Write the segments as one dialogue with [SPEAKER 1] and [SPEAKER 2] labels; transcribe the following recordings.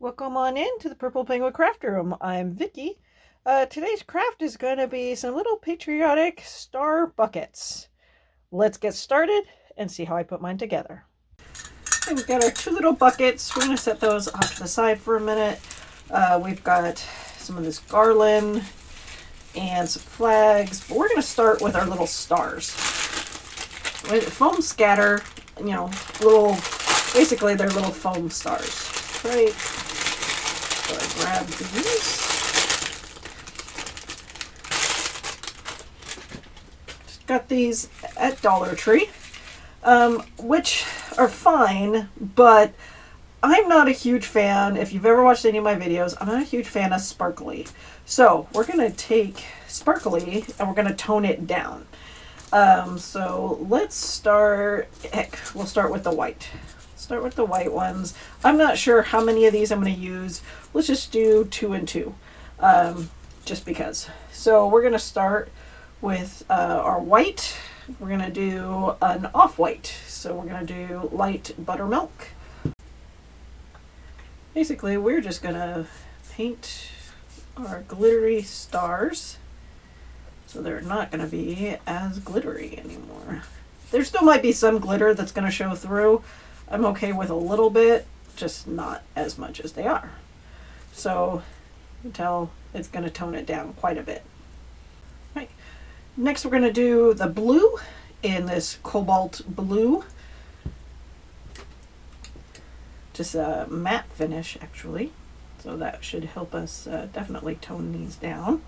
[SPEAKER 1] Welcome on in to the Purple Penguin Craft Room. I'm Vicky. Today's craft is going to be some little patriotic star buckets. Let's get started and see how I put mine together. And we've got our two little buckets. We're going to set those off to the side for a minute. We've got some of this garland and some flags, but we're going to start with our little stars. With foam scatter, basically they're little foam stars, right? So I grab these. Just got these at Dollar Tree, which are fine, but I'm not a huge fan. If you've ever watched any of my videos, I'm not a huge fan of sparkly. So we're going to take sparkly and we're going to tone it down. So let's start, we'll start with the white. Start with the white ones. I'm not sure how many of these I'm going to use. Let's just do 2 and 2, just because. So we're going to start with our white. We're going to do an off-white. So we're going to do light buttermilk. Basically, we're just going to paint our glittery stars so they're not going to be as glittery anymore. There still might be some glitter that's going to show through. I'm okay with a little bit, just not as much as they are. So you can tell it's going to tone it down quite a bit. Right. Next we're going to do the blue in this cobalt blue. Just a matte finish actually. So that should help us definitely tone these down.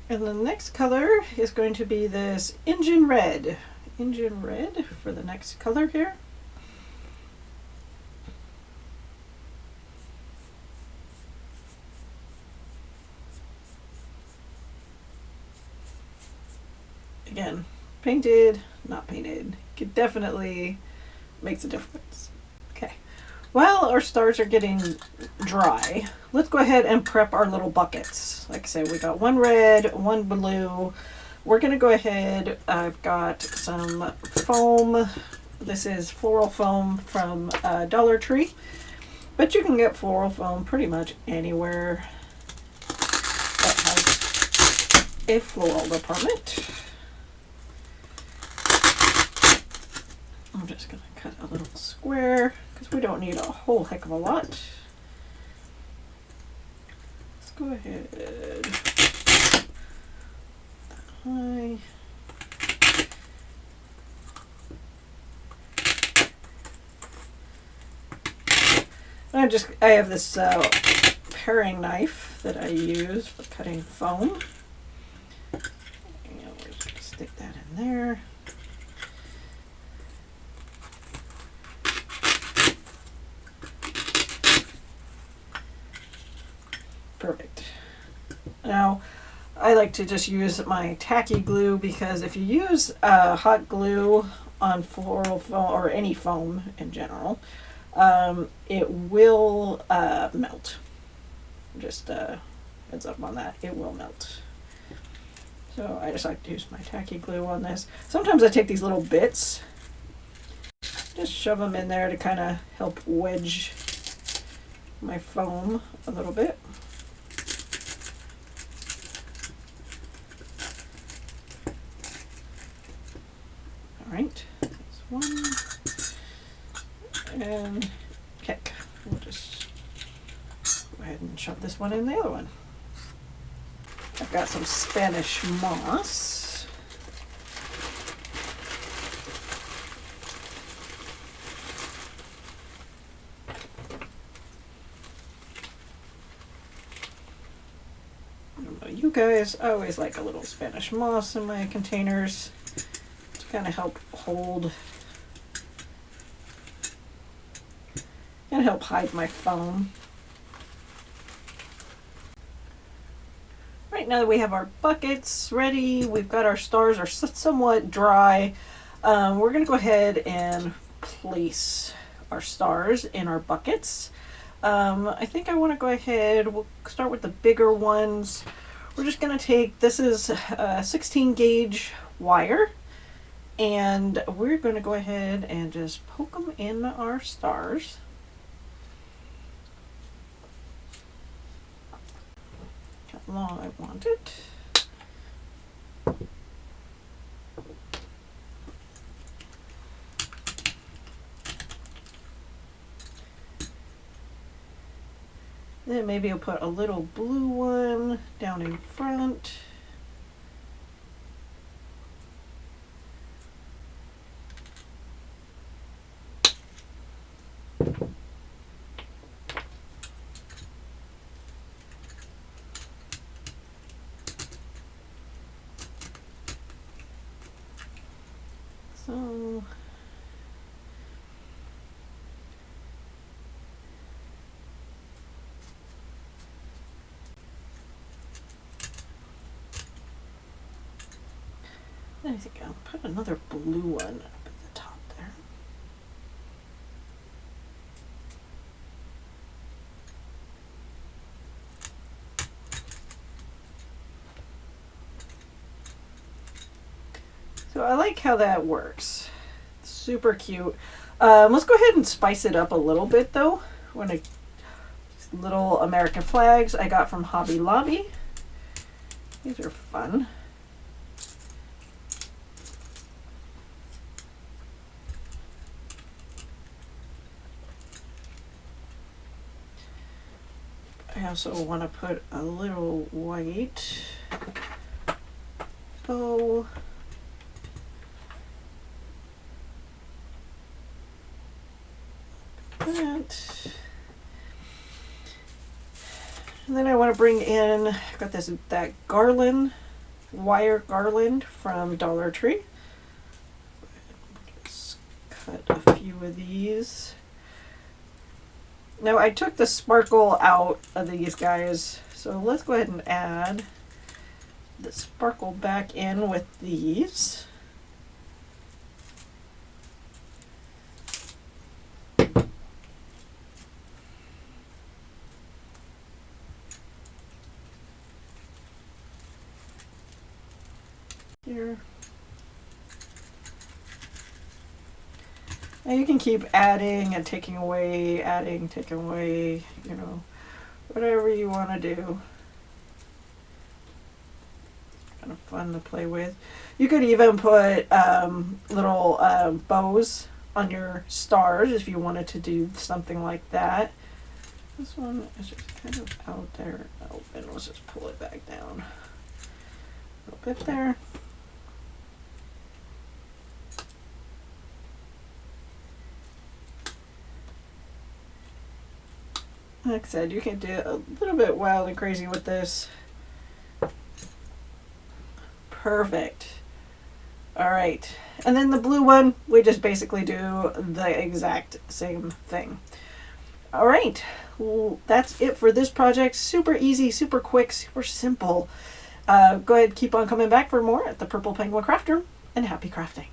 [SPEAKER 1] And the next color is going to be this engine red. Engine red for the next color here. Again, painted, not painted. It definitely makes a difference. Okay, while our stars are getting dry, let's go ahead and prep our little buckets. Like I said, we got one red, one blue. We're going to go ahead, I've got some foam. This is floral foam from Dollar Tree, but you can get floral foam pretty much anywhere that has a floral department. I'm just going to cut a little square because we don't need a whole heck of a lot. Let's go ahead. Hi. I have this paring knife that I use for cutting foam. And we're just going to stick that in there. Perfect. Now, I like to just use my tacky glue because if you use hot glue on floral foam or any foam in general, it will melt. Just heads up on that, it will melt. So I just like to use my tacky glue on this. Sometimes I take these little bits, just shove them in there to kind of help wedge my foam a little bit. Right, that's one, and heck, we'll just go ahead and shove this one in the other one. I've got some Spanish moss. I don't know, you guys, I always like a little Spanish moss in my containers. Kind of help hold and help hide my foam. Right now that we have our buckets ready, we've got our stars are somewhat dry. We're going to go ahead and place our stars in our buckets. I think I want to go ahead, we'll start with the bigger ones. We're just going to take, this is 16 gauge wire. And we're going to go ahead and just poke them in our stars. How long I want it. Then maybe I'll put a little blue one down in front. So I think I'll put another blue one up at the top there. So I like how that works. It's super cute. Let's go ahead and spice it up a little bit though. Little American flags I got from Hobby Lobby. These are fun. I also want to put a little white bow. That. And then I want to bring in, I've got that garland, wire garland from Dollar Tree. Just cut a few of these. Now I took the sparkle out of these guys, so let's go ahead and add the sparkle back in with these. Here. And you can keep adding and taking away, adding, taking away, you know, whatever you want to do. Kind of fun to play with. You could even put little bows on your stars if you wanted to do something like that. This one is just kind of out there. Oh, and let's just pull it back down a little bit there. Like I said, you can do a little bit wild and crazy with this. Perfect. All right. And then the blue one, we just basically do the exact same thing. All right. Well, that's it for this project. Super easy, super quick, super simple. Go ahead, keep on coming back for more at the Purple Penguin Crafter, and happy crafting.